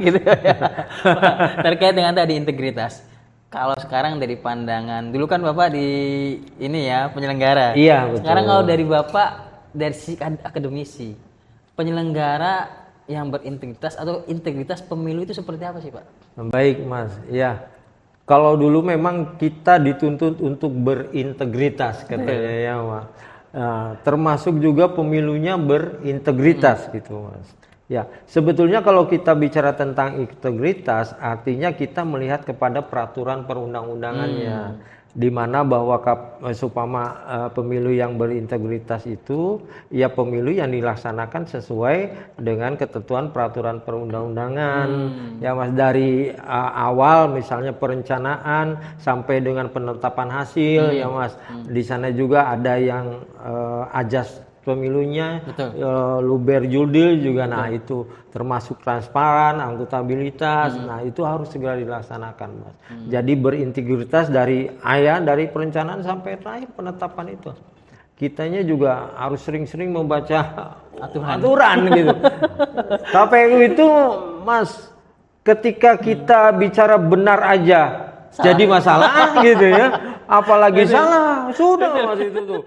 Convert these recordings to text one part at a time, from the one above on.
gitu ya. Terkait dengan tadi integritas. Kalau sekarang dari pandangan, dulu kan Bapak di ini ya penyelenggara. Iya, betul. Sekarang kalau dari Bapak dari sisi akademisi, penyelenggara yang berintegritas atau integritas pemilu itu seperti apa sih Pak? Baik Mas, ya. Kalau dulu memang kita dituntut untuk berintegritas katanya ya Mas. Termasuk juga pemilunya berintegritas gitu Mas. Ya, sebetulnya kalau kita bicara tentang integritas, artinya kita melihat kepada peraturan perundang-undangannya, di mana bahwa pemilu yang berintegritas itu, ya pemilu yang dilaksanakan sesuai dengan ketentuan peraturan perundang-undangan. Ya Mas, dari awal misalnya perencanaan sampai dengan penetapan hasil, ya Mas. Di sana juga ada yang ajas pemilunya, luber jurdil juga. Nah itu termasuk transparan, akuntabilitas. Nah itu harus segera dilaksanakan Mas. Jadi berintegritas dari perencanaan sampai terakhir penetapan itu. Kitanya juga harus sering-sering membaca aturan gitu. KPU itu Mas, ketika kita bicara benar aja jadi masalah gitu ya, apalagi salah sudah Mas itu tuh.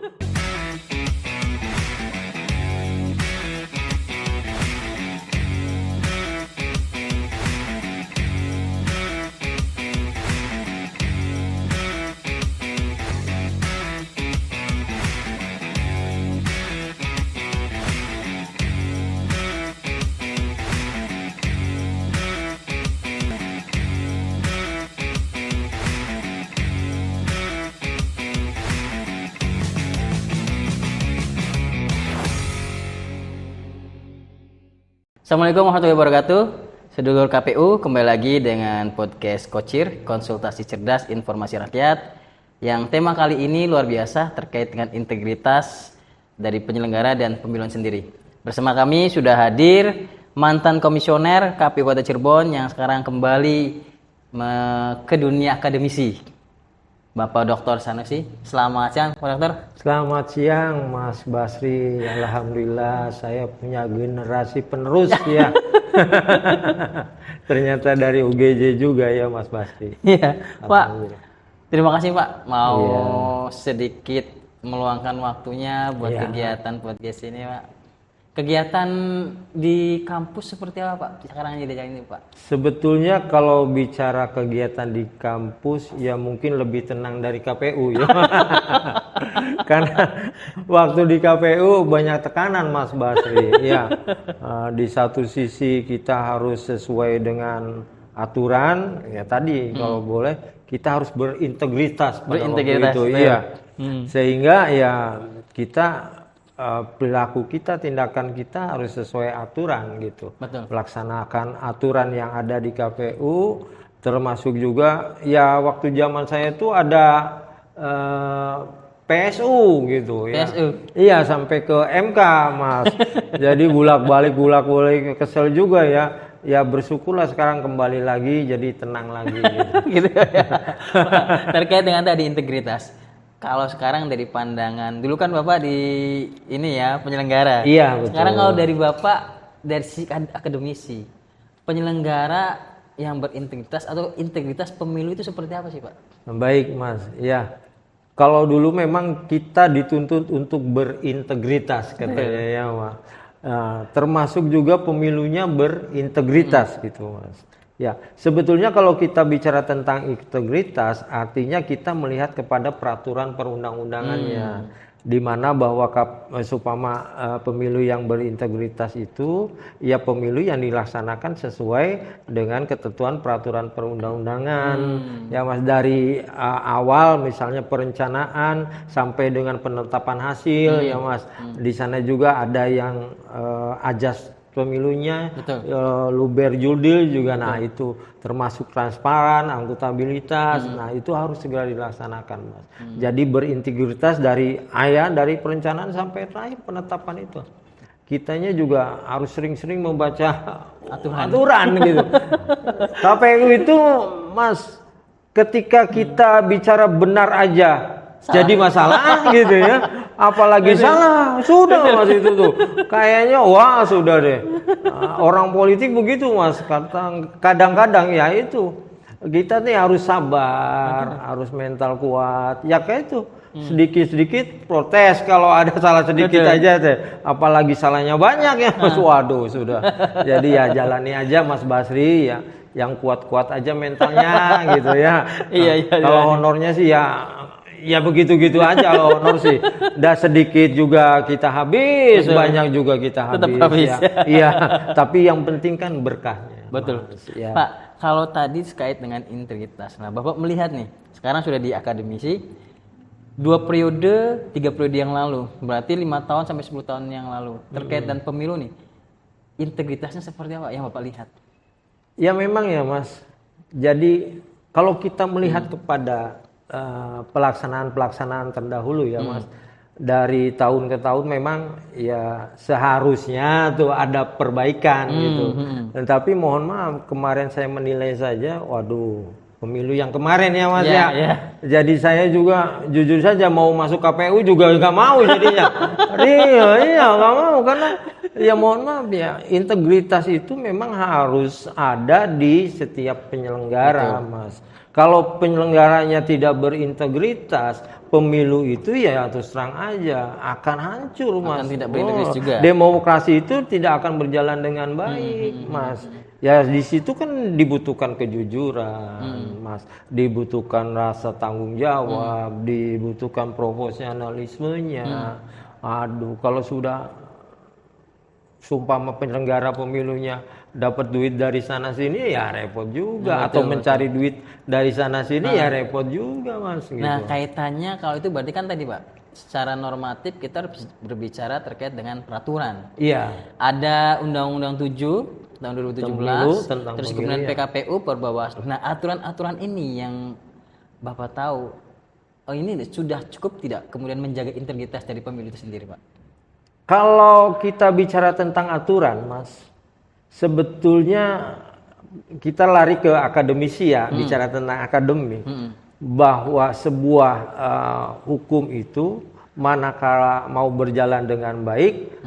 Assalamualaikum warahmatullahi wabarakatuh. Sedulur KPU, kembali lagi dengan podcast Kocir, konsultasi cerdas informasi rakyat. Yang tema kali ini luar biasa terkait dengan integritas dari penyelenggara dan pemilihan sendiri. Bersama kami sudah hadir mantan komisioner KPU Kota Cirebon yang sekarang kembali ke dunia akademisi, Bapak Dr. Sanusi. Selamat siang Pak Dokter. Selamat siang Mas Basri. Alhamdulillah saya punya generasi penerus ya. Ternyata dari UGJ juga ya Mas Basri. Iya Pak. Terima kasih Pak mau sedikit meluangkan waktunya buat kegiatan podcast ini Pak. Kegiatan di kampus seperti apa Pak sekarang yang dijalani Pak? Sebetulnya kalau bicara kegiatan di kampus ya mungkin lebih tenang dari KPU ya. Karena waktu di KPU banyak tekanan Mas Basri. Ya, di satu sisi kita harus sesuai dengan aturan ya tadi kalau boleh kita harus berintegritas pada waktu itu iya. Sehingga ya kita perilaku kita, tindakan kita harus sesuai aturan gitu. Betul. Melaksanakan aturan yang ada di KPU, termasuk juga ya waktu zaman saya itu ada PSU gitu ya. PSU. Iya sampai ke MK Mas. Jadi bolak-balik kesel juga ya. Ya bersyukurlah sekarang kembali lagi jadi tenang lagi gitu. Gitu ya. Terkait dengan tadi integritas. Kalau sekarang dari pandangan, dulu kan Bapak di ini ya penyelenggara. Iya betul. Sekarang kalau dari Bapak dari sisi akademisi, penyelenggara yang berintegritas atau integritas pemilu itu seperti apa sih Pak? Baik Mas, ya. Kalau dulu memang kita dituntut untuk berintegritas katanya ya Mas. Termasuk juga pemilunya berintegritas gitu Mas. Ya, sebetulnya kalau kita bicara tentang integritas, artinya kita melihat kepada peraturan perundang-undangannya, di mana bahwa pemilu yang berintegritas itu, ya pemilu yang dilaksanakan sesuai dengan ketentuan peraturan perundang-undangan. Ya Mas, dari awal misalnya perencanaan sampai dengan penetapan hasil, ya Mas. Di sana juga ada yang ajas pemilunya, luber jurdil juga. Nah itu termasuk transparan, akuntabilitas. Nah itu harus segera dilaksanakan Mas. Jadi berintegritas dari perencanaan sampai terakhir penetapan itu. Kitanya juga harus sering-sering membaca aturan gitu. KPU itu Mas, ketika kita bicara benar aja jadi masalah gitu ya. Apalagi salah, sudah Mas itu tuh. Kayaknya wah sudah deh. Orang politik begitu Mas. Kadang-kadang ya itu kita nih harus sabar, harus mental kuat. Ya kayak itu. Sedikit-sedikit protes kalau ada salah sedikit aja teh. Apalagi salahnya banyak ya Mas. Waduh sudah. Jadi ya jalani aja Mas Basri ya. Yang kuat-kuat aja mentalnya gitu ya. Iya. Kalau honornya sih ya begitu-gitu aja kalau honor sih. Udah sedikit juga kita habis, Betul. banyak juga kita Tetap habis. habis. Ya. Iya, tapi yang penting kan berkahnya. Betul. Mas, ya. Pak, kalau tadi terkait dengan integritas. Nah, Bapak melihat nih, sekarang sudah di akademisi 3 periode yang lalu, berarti 5 tahun sampai 10 tahun yang lalu terkait dan pemilu nih. Integritasnya seperti apa yang Bapak lihat? Ya memang ya Mas. Jadi kalau kita melihat kepada pelaksanaan terdahulu ya Mas, dari tahun ke tahun memang ya seharusnya tuh ada perbaikan gitu. Tetapi mohon maaf kemarin saya menilai saja, waduh pemilu yang kemarin ya Mas ya. Jadi saya juga jujur saja mau masuk KPU juga nggak mau jadinya. Iya nggak mau karena ya mohon maaf ya, integritas itu memang harus ada di setiap penyelenggara. Betul. Mas. Kalau penyelenggaranya tidak berintegritas, pemilu itu ya terus terang aja akan hancur Mas. Akan tidak berintegritas juga. Demokrasi itu tidak akan berjalan dengan baik Mas. Ya di situ kan dibutuhkan kejujuran Mas, dibutuhkan rasa tanggung jawab, dibutuhkan profesionalismenya. Aduh kalau sudah sumpah penyelenggara pemilunya dapat duit dari sana sini ya repot juga, atau mencari duit dari sana sini ya repot juga Mas gitu. Nah kaitannya kalau itu berarti kan tadi Pak, secara normatif kita harus berbicara terkait dengan peraturan. Iya. Ada Undang-Undang 7 tahun 2017 terus kemudian PKPU Perbawaslu. Nah aturan-aturan ini yang Bapak tahu, ini sudah cukup tidak kemudian menjaga integritas dari pemilu itu sendiri Pak? Kalau kita bicara tentang aturan, Mas, sebetulnya kita lari ke akademisi ya, bicara tentang akademi, bahwa sebuah hukum itu manakala mau berjalan dengan baik,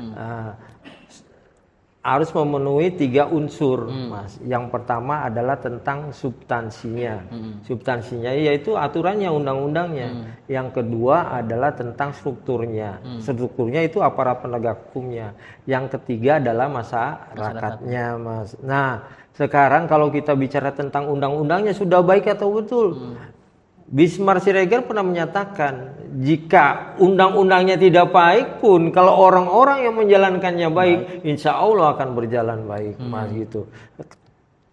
harus memenuhi 3 unsur, Mas. Yang pertama adalah tentang substansinya. Substansinya yaitu aturannya, undang-undangnya. Yang kedua adalah tentang strukturnya. Strukturnya itu aparat penegak hukumnya. Yang ketiga adalah masyarakatnya, Mas. Nah, sekarang kalau kita bicara tentang undang-undangnya sudah baik atau betul? Bismar Siregar pernah menyatakan, jika undang-undangnya tidak baik pun, kalau orang-orang yang menjalankannya baik, insya Allah akan berjalan baik, Mas gitu.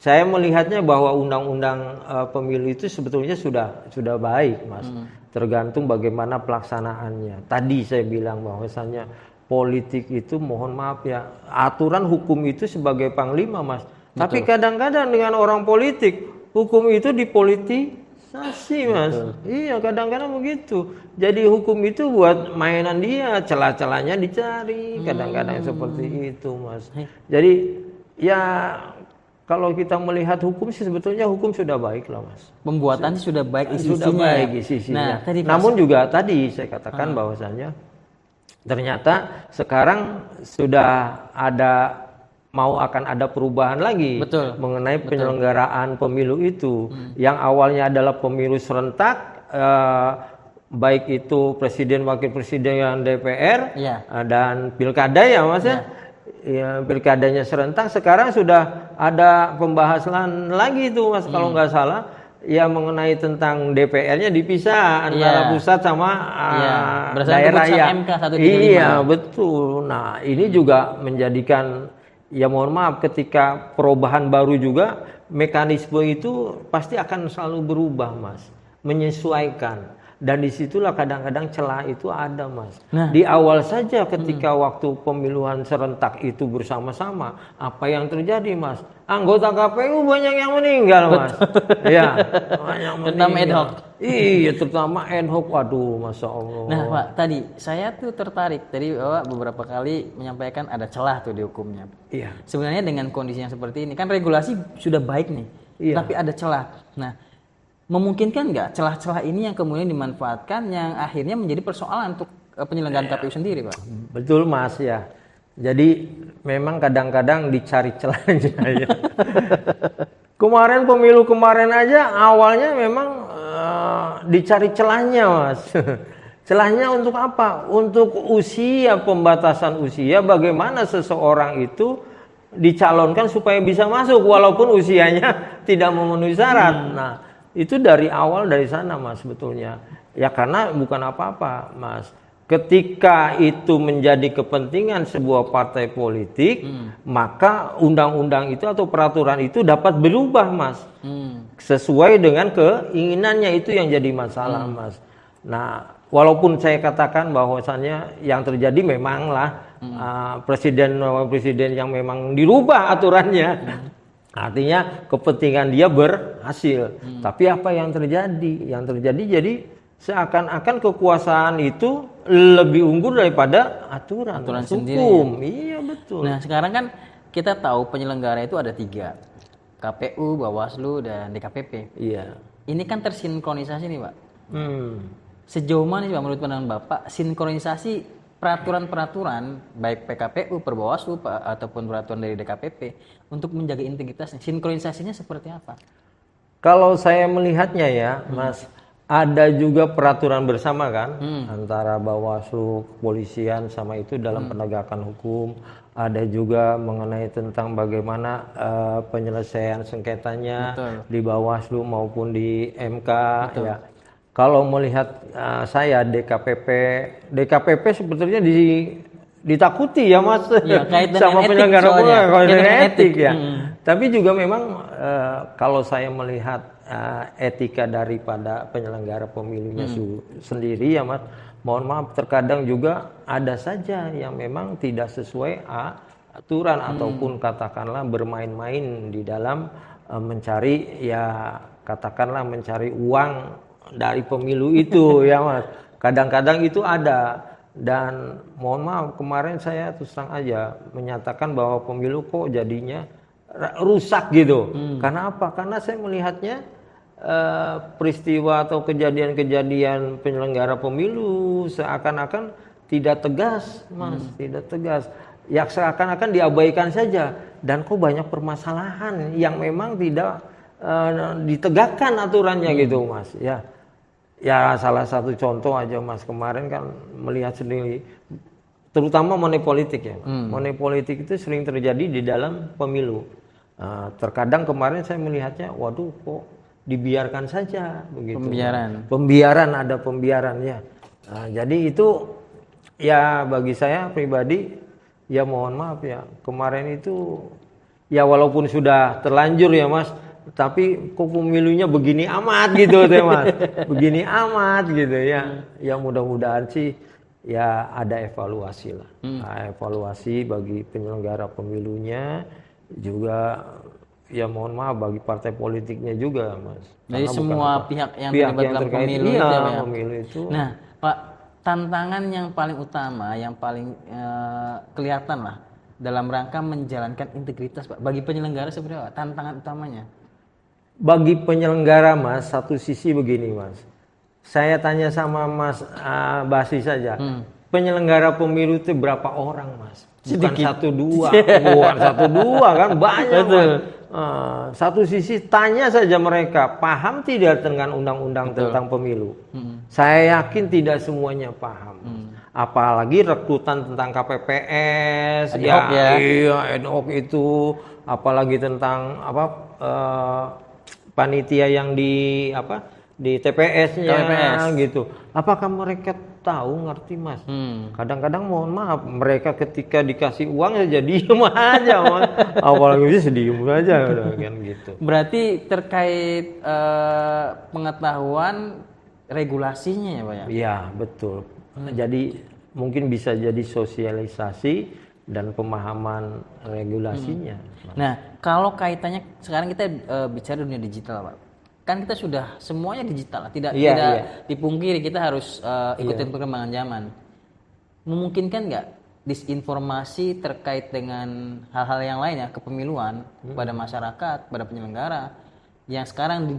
Saya melihatnya bahwa undang-undang pemilu itu sebetulnya sudah baik, Mas. Tergantung bagaimana pelaksanaannya. Tadi saya bilang bahwasannya politik itu, mohon maaf ya, aturan hukum itu sebagai panglima, Mas. Betul. Tapi kadang-kadang dengan orang politik, hukum itu dipolitik. Mas, iya kadang-kadang begitu. Jadi hukum itu buat mainan dia, celah-celahnya dicari, kadang-kadang seperti itu, Mas. Jadi ya kalau kita melihat hukum sih sebetulnya hukum sudah baik lah, Mas. Pembuatannya sudah baik isinya. Sudah baik isinya. Nah, namun juga tadi saya katakan bahwasannya ternyata sekarang sudah akan ada perubahan lagi. Betul. Mengenai penyelenggaraan pemilu itu. Yang awalnya adalah pemilu serentak, baik itu presiden, wakil presiden, DPR, dan pilkada ya Mas ya. Ya, pilkadanya serentak, sekarang sudah ada pembahasan lagi itu Mas, kalau nggak salah. Ya mengenai tentang DPR-nya dipisah antara pusat sama daerah ya. MK 135. Iya, betul. Nah, ini juga menjadikan, ya mohon maaf, ketika perubahan baru juga mekanisme itu pasti akan selalu berubah, Mas, menyesuaikan. Dan disitulah kadang-kadang celah itu ada, Mas. Nah, di awal saja ketika waktu pemiluan serentak itu bersama-sama, apa yang terjadi, Mas? Anggota KPU banyak yang meninggal, Mas. Ya, banyak meninggal. Terutama ad hoc. Iya, terutama ad hoc. Waduh, Masya Allah. Nah, Pak, tadi saya tuh tertarik. Tadi Bapak beberapa kali menyampaikan ada celah tuh di hukumnya. Iya. Sebenarnya dengan kondisi yang seperti ini, kan regulasi sudah baik nih, tapi ada celah. Nah, memungkinkan nggak celah-celah ini yang kemudian dimanfaatkan yang akhirnya menjadi persoalan untuk penyelenggaraan KPU sendiri, Pak? Betul Mas ya. Jadi memang kadang-kadang dicari celahnya ya. Kemarin pemilu kemarin aja awalnya memang dicari celahnya Mas. Celahnya untuk apa? Untuk usia, pembatasan usia, bagaimana seseorang itu dicalonkan supaya bisa masuk walaupun usianya tidak memenuhi syarat. Nah, itu dari awal dari sana Mas sebetulnya. Ya karena bukan apa-apa Mas. Ketika itu menjadi kepentingan sebuah partai politik, maka undang-undang itu atau peraturan itu dapat berubah Mas. Sesuai dengan keinginannya, itu yang jadi masalah Mas. Nah, walaupun saya katakan bahwasannya yang terjadi memanglah presiden yang memang dirubah aturannya. Artinya kepentingan dia berhasil. Tapi apa yang terjadi? Yang terjadi jadi seakan-akan kekuasaan itu lebih unggul daripada aturan hukum. Sendiri. Iya betul. Nah sekarang kan kita tahu penyelenggara itu ada 3, KPU, Bawaslu, dan DKPP. Iya. Ini kan tersinkronisasi nih Pak. Sejauh mana sih Pak menurut pandangan Bapak sinkronisasi peraturan-peraturan baik PKPU, Perbawaslu ataupun peraturan dari DKPP untuk menjaga integritasnya? Sinkronisasinya seperti apa? Kalau saya melihatnya ya, Mas, ada juga peraturan bersama kan antara Bawaslu, kepolisian sama itu dalam penegakan hukum. Ada juga mengenai tentang bagaimana penyelesaian sengketanya di Bawaslu maupun di MK. Ya. Kalau melihat saya DKPP sebetulnya ditakuti ya Mas ya, sama penyelenggara kode etik ya. Tapi juga memang kalau saya melihat etika daripada penyelenggara pemilunya sendiri ya Mas, mohon maaf terkadang juga ada saja yang memang tidak sesuai aturan ataupun katakanlah bermain-main di dalam mencari ya katakanlah mencari uang dari pemilu itu ya Mas. Kadang-kadang itu ada. Dan mohon maaf kemarin saya terus terang aja menyatakan bahwa pemilu kok jadinya rusak gitu. Karena apa? Karena saya melihatnya peristiwa atau kejadian-kejadian penyelenggara pemilu seakan-akan tidak tegas, Mas, tidak tegas. Ya seakan-akan diabaikan saja dan kok banyak permasalahan yang memang tidak ditegakkan aturannya gitu, Mas. Ya salah satu contoh aja Mas, kemarin kan melihat sendiri terutama money politik ya. Money politik itu sering terjadi di dalam pemilu. Terkadang kemarin saya melihatnya waduh kok dibiarkan saja begitu. Pembiaran ada pembiaran ya. Jadi itu ya bagi saya pribadi ya mohon maaf ya. Kemarin itu ya walaupun sudah terlanjur ya Mas, tapi kok pemilunya begini amat gitu teh Mas. Begini amat gitu ya. Ya mudah-mudahan sih ya ada evaluasi lah. Evaluasi bagi penyelenggara pemilunya juga ya mohon maaf bagi partai politiknya juga Mas. Jadi semua pihak yang terlibat dalam pemilu itu ya, pemilu itu. Nah, Pak, tantangan yang paling utama, yang paling kelihatan lah dalam rangka menjalankan integritas Pak bagi penyelenggara sebenarnya tantangan utamanya. Bagi penyelenggara Mas, satu sisi begini Mas. Saya tanya sama Mas Basi saja. Penyelenggara pemilu itu berapa orang Mas? Bukan satu dua kan banyak Mas. Satu sisi tanya saja mereka paham tidak dengan undang-undang tentang pemilu. Saya yakin tidak semuanya paham. Apalagi rekrutan tentang KPPS, ad hoc itu, apalagi tentang panitia yang di TPS-nya gitu. Apakah mereka tahu ngerti Mas? Kadang-kadang mohon maaf mereka ketika dikasih uang ya diem aja Mas. Apalagi sediem aja kan gitu. Berarti terkait pengetahuan regulasinya ya Pak ya? Iya, betul. Jadi mungkin bisa jadi sosialisasi dan pemahaman regulasinya. Nah, kalau kaitannya sekarang kita bicara dunia digital, Pak. Kan kita sudah semuanya digital, tidak dipungkiri kita harus ikutin perkembangan zaman. Memungkinkan nggak disinformasi terkait dengan hal-hal yang lain ya kepemiluan pada masyarakat, pada penyelenggara yang sekarang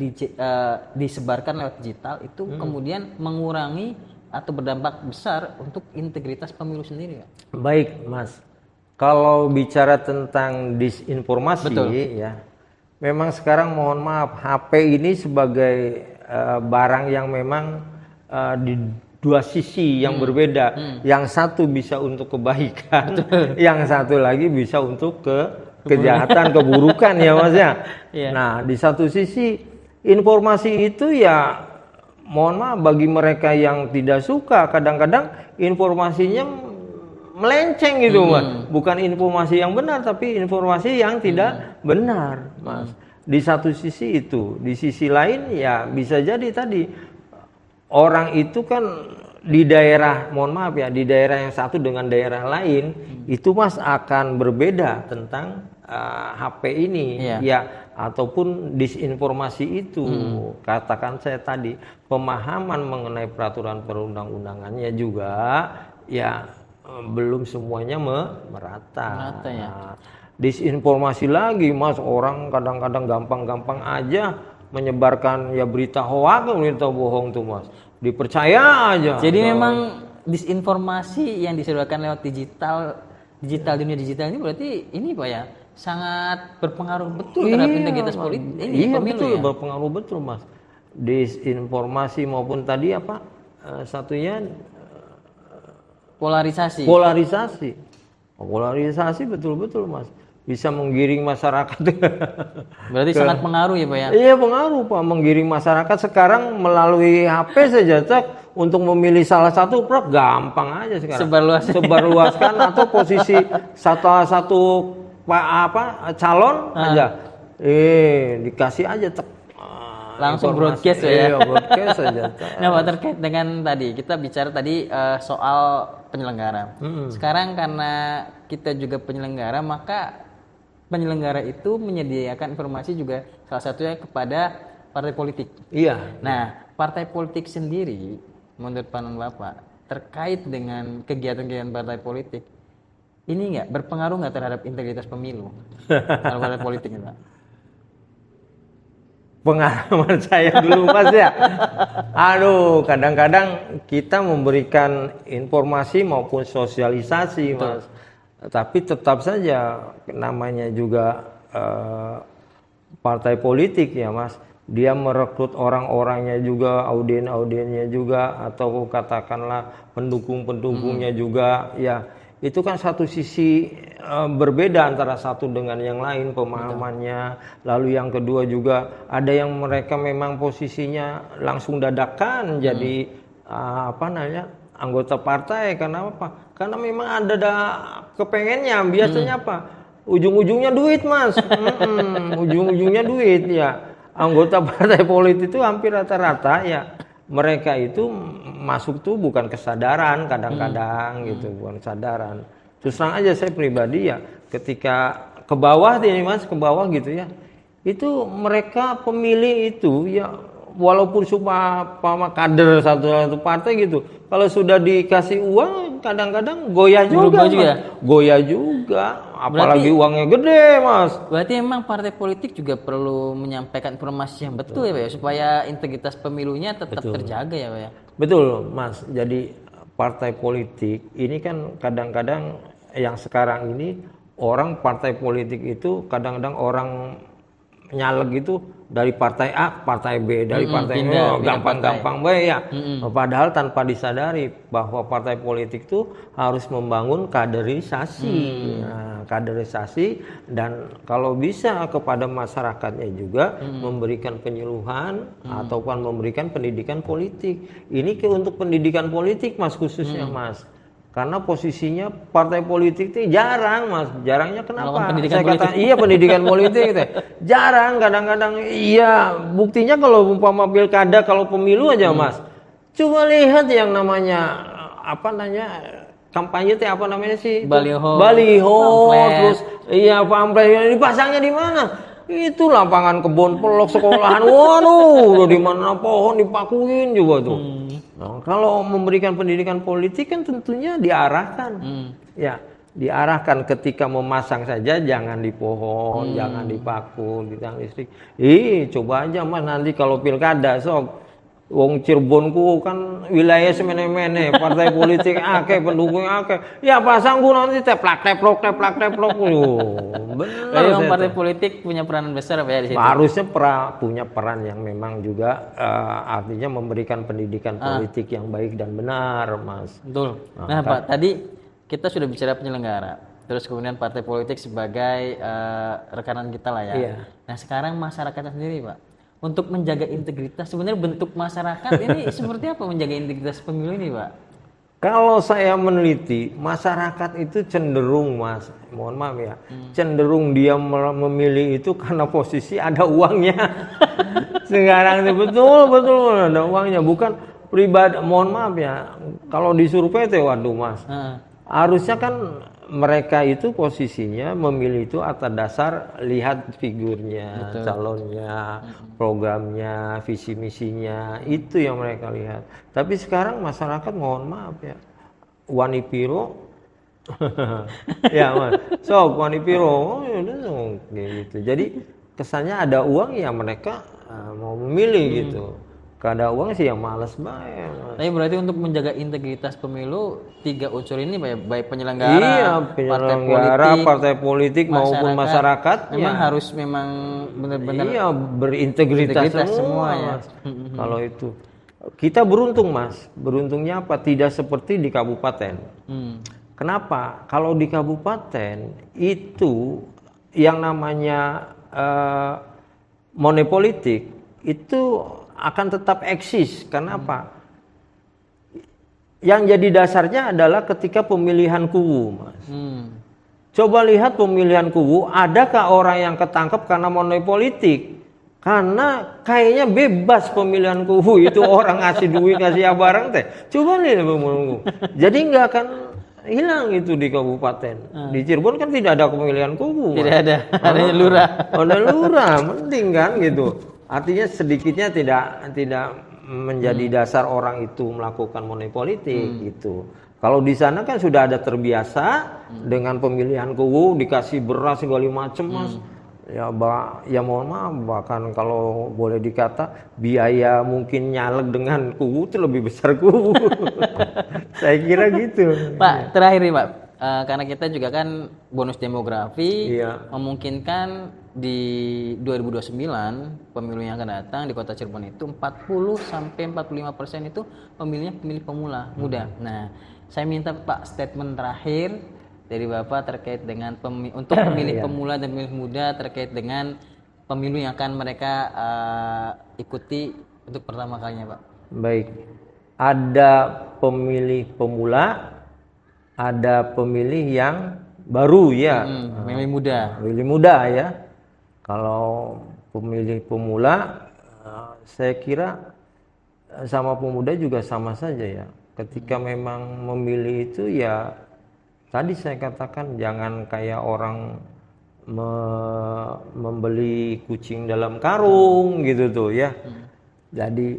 disebarkan lewat digital itu kemudian mengurangi atau berdampak besar untuk integritas pemilu sendiri, Pak? Baik, Mas. Kalau bicara tentang disinformasi, Betul. ya, memang sekarang mohon maaf, HP ini sebagai barang yang memang di dua sisi yang berbeda. Yang satu bisa untuk kebaikan, yang satu lagi bisa untuk kejahatan, keburukan ya Mas ya. Iya. Nah, di satu sisi informasi itu ya mohon maaf bagi mereka yang tidak suka, kadang-kadang informasinya melenceng gitu Mas. Bukan informasi yang benar tapi informasi yang tidak benar, Mas. Di satu sisi itu, di sisi lain ya bisa jadi tadi orang itu kan di daerah, mohon maaf ya, di daerah yang satu dengan daerah lain itu Mas akan berbeda tentang HP ini, Iya. ya, ataupun disinformasi itu. Katakan saya tadi pemahaman mengenai peraturan perundang-undangannya juga ya belum semuanya merata. Merata, ya. Nah, disinformasi lagi Mas, orang kadang-kadang gampang-gampang aja menyebarkan ya berita hoax, berita bohong tuh Mas, dipercaya aja. Jadi memang disinformasi yang disebarkan lewat dunia digital ini berarti ini Pak ya sangat berpengaruh betul terhadap integritas politik ini iya, pemilu betul, ya. berpengaruh betul Mas. Disinformasi maupun tadi apa satunya Polarisasi. Polarisasi betul-betul Mas, bisa menggiring masyarakat. Berarti sangat pengaruh ya Pak ya. Iya pengaruh Pak, menggiring masyarakat sekarang melalui HP saja cek untuk memilih salah satu gampang aja sekarang. Sebarluaskan atau posisi satu calon aja. Dikasih aja langsung informasi. broadcast ya. Iya, broadcast aja. Nah, Pak, terkait dengan tadi kita bicara tadi soal penyelenggara. Sekarang karena kita juga penyelenggara, maka penyelenggara itu menyediakan informasi juga salah satunya kepada partai politik. Iya. Nah, partai politik sendiri menurut pandangan Bapak terkait dengan kegiatan-kegiatan partai politik ini berpengaruh nggak terhadap integritas pemilu kalau partai politik itu, Pak? Pengalaman saya dulu Mas ya. Aduh, kadang-kadang kita memberikan informasi maupun sosialisasi Mas. Tapi tetap saja namanya juga partai politik ya Mas. Dia merekrut orang-orangnya juga, audien-audiennya juga, atau katakanlah pendukung-pendukungnya juga ya. Itu kan satu sisi berbeda antara satu dengan yang lain pemahamannya. Lalu yang kedua juga ada yang mereka memang posisinya langsung dadakan jadi anggota partai. Karena apa? Karena memang ada kepengennya. Biasanya apa? Ujung-ujungnya duit Mas. Ujung-ujungnya duit ya. Anggota partai politik itu hampir rata-rata ya. Mereka itu masuk tuh bukan kesadaran kadang-kadang gitu, bukan kesadaran. Terus terang aja saya pribadi ya ketika ke bawah ini Mas, ke bawah gitu ya. Itu mereka pemilih itu ya walaupun cuma kader satu partai gitu. Kalau sudah dikasih uang kadang-kadang goyah juga. Goyah juga. Apalagi uangnya gede Mas. Berarti emang partai politik juga perlu menyampaikan informasi yang betul ya Pak ya, supaya integritas pemilunya tetap terjaga ya Pak ya. Betul Mas. Jadi partai politik ini kan kadang-kadang yang sekarang ini orang partai politik itu kadang-kadang orang nyaleg itu dari partai A, partai B, dari partai gampang-gampang baik ya. Padahal tanpa disadari bahwa partai politik itu harus membangun kaderisasi. Nah, kaderisasi dan kalau bisa kepada masyarakatnya juga memberikan penyuluhan ataupun memberikan pendidikan politik. Ini untuk pendidikan politik Mas khususnya Mas. Karena posisinya partai politik itu jarang Mas, jarangnya kenapa? Saya kata iya pendidikan politik itu jarang kadang-kadang. Iya buktinya kalau umpama pilkada kalau pemilu aja Mas, coba lihat yang namanya kampanye apa namanya sih? Baliho, terus iya pamflet dipasangnya di mana? Itu lapangan kebun pelok sekolahan, waduh, di mana pohon dipakuin juga tuh. Nah, kalau memberikan pendidikan politik kan tentunya diarahkan, ya diarahkan ketika memasang saja jangan di pohon, jangan di paku, di tiang listrik. Coba aja Mas nanti kalau pilkada sok. Wong Cirebonku kan wilayah semene-mene, partai politik akeh, pendukung akeh. Ya pasangku nanti teplak teplok. Benar. Partai politik punya peranan besar apa ya di situ? Harusnya punya peran yang memang juga artinya memberikan pendidikan politik yang baik dan benar, Mas. Betul. Nah, Pak, tadi kita sudah bicara penyelenggara, terus kemudian partai politik sebagai rekanan kita lah ya. Iya. Nah, sekarang masyarakatnya sendiri, Pak, untuk menjaga integritas, sebenarnya bentuk masyarakat ini seperti apa menjaga integritas pemilu ini, Pak? Kalau saya meneliti, masyarakat itu cenderung, Mas, mohon maaf ya, cenderung dia memilih itu karena posisi ada uangnya. Sekarang ini betul ada uangnya, bukan pribadi. Mohon maaf ya, kalau disurvei itu, waduh Mas, harusnya kan mereka itu posisinya memilih itu atas dasar lihat figurnya, betul, calonnya, programnya, visi misinya, itu yang mereka lihat. Tapi sekarang masyarakat mohon maaf ya, wani piro, ya Mas, sok wani piro, gitu. Jadi kesannya ada uang ya mereka mau memilih gitu. Kada uang sih yang males banget. Tapi berarti untuk menjaga integritas pemilu 3 unsur ini baik penyelenggara, partai politik maupun masyarakat memang harus benar-benar berintegritas semua ya. Kalau itu kita beruntung, Mas. Beruntungnya apa? Tidak seperti di kabupaten. Kenapa? Kalau di kabupaten itu yang namanya money politik itu akan tetap eksis. Kenapa? Yang jadi dasarnya adalah ketika pemilihan kubu, Mas. Coba lihat pemilihan kubu, adakah orang yang ketangkep karena money politik? Karena kayaknya bebas pemilihan kubu itu orang ngasih duit, ngasih barang teh. Coba lihat pemilihan kubu. Jadi nggak akan hilang itu di kabupaten. Di Cirebon kan tidak ada pemilihan kubu. Tidak ada, adanya lurah. Ada lurah, mending kan gitu. Artinya sedikitnya tidak menjadi dasar orang itu melakukan money politik gitu. Kalau di sana kan sudah ada terbiasa dengan pemilihan kubu, dikasih beras segala macam, Mas. Ya mohon maaf, bahkan kalau boleh dikata biaya mungkin nyalek dengan kubu itu lebih besar kubu. Saya kira gitu. Pak, terakhir nih Pak, karena kita juga kan bonus demografi memungkinkan di 2029 pemilu yang akan datang di Kota Cirebon itu 40-45% itu pemilihnya pemilih pemula muda. Nah, saya minta Pak statement terakhir dari Bapak terkait dengan untuk pemilih pemula dan pemilih muda terkait dengan pemilu yang akan mereka ikuti untuk pertama kalinya, Pak. Baik. Ada pemilih pemula, ada pemilih yang baru ya. Pemilih muda. Pemilih muda ya. Kalau pemilih pemula, saya kira sama pemuda juga sama saja ya. Ketika memang memilih itu ya, tadi saya katakan jangan kayak orang membeli kucing dalam karung gitu tuh ya. Jadi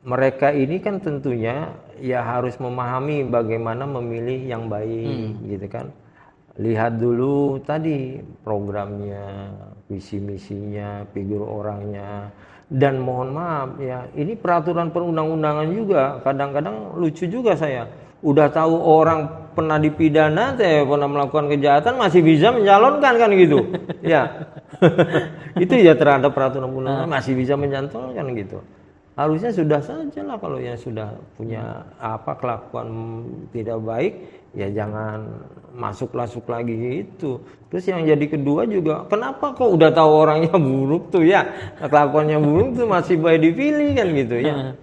mereka ini kan tentunya ya harus memahami bagaimana memilih yang baik gitu kan. Lihat dulu tadi programnya, visi misinya, figur orangnya. Dan mohon maaf ya, ini peraturan perundang-undangan juga kadang-kadang lucu juga saya. Udah tahu orang pernah dipidana, pernah melakukan kejahatan masih bisa mencalonkan kan gitu. Ya. Itu ya terhadap peraturan perundang-undangan masih bisa mencalonkan gitu. Harusnya sudah saja lah kalau yang sudah punya kelakuan tidak baik ya jangan masuk lagi gitu. Terus yang jadi kedua juga, kenapa kok udah tahu orangnya buruk tuh ya, kelakuannya buruk tuh masih baik dipilih kan gitu ya.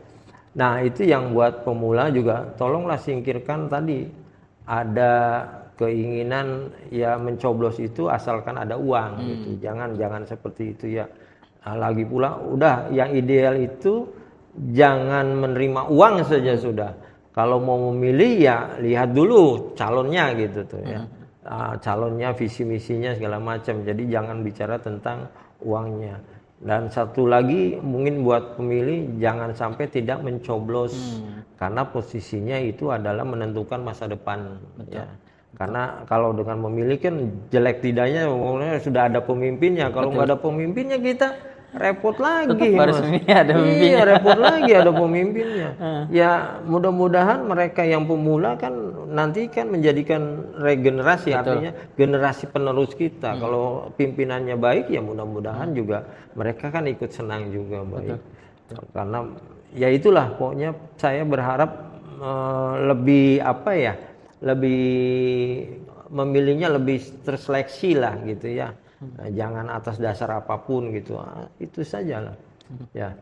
Nah itu yang buat pemula juga tolonglah singkirkan tadi ada keinginan ya mencoblos itu asalkan ada uang gitu. Jangan seperti itu ya. Nah, lagi pula udah yang ideal itu jangan menerima uang saja sudah. Kalau mau memilih ya lihat dulu calonnya gitu tuh ya. Calonnya, visi misinya segala macam. Jadi jangan bicara tentang uangnya. Dan satu lagi mungkin buat pemilih jangan sampai tidak mencoblos karena posisinya itu adalah menentukan masa depan ya. Karena kalau dengan memilih kan jelek tidaknya sudah ada pemimpinnya. Kalau nggak ada pemimpinnya kita repot lagi, Tetap harus Mas. ada pemimpinnya. Iya, repot lagi ada pemimpinnya. Ya, mudah-mudahan mereka yang pemula kan nanti kan menjadikan regenerasi, artinya generasi penerus kita. Kalau pimpinannya baik ya mudah-mudahan juga mereka kan ikut senang juga baik. Karena ya itulah pokoknya saya berharap lebih apa ya? Lebih memilihnya lebih terseleksi lah gitu ya. Jangan atas dasar apapun gitu. Itu saja lah. Ya.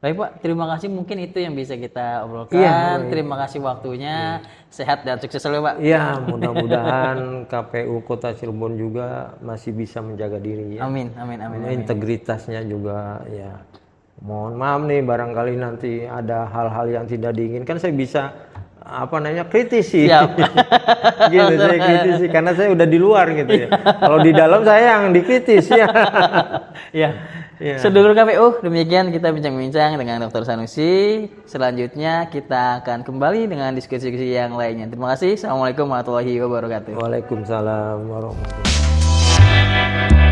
Baik Pak, terima kasih, mungkin itu yang bisa kita obrolkan. Iya, Terima kasih waktunya. Sehat dan sukses selalu Pak. Iya, mudah-mudahan KPU Kota Cirebon juga masih bisa menjaga diri ya. Amin, amin, amin, amin. Integritasnya juga ya. Mohon maaf nih barangkali nanti ada hal-hal yang tidak diinginkan saya bisa kritisi. Siap. Gitu saya kritisi karena saya udah di luar gitu ya. Kalau di dalam saya yang dikritis ya. Ya. Sedulur KPU, demikian kita bincang-bincang dengan Dr. Sanusi. Selanjutnya kita akan kembali dengan diskusi-diskusi yang lainnya. Terima kasih. Assalamualaikum warahmatullahi wabarakatuh. Waalaikumsalam warahmatullahi wabarakatuh.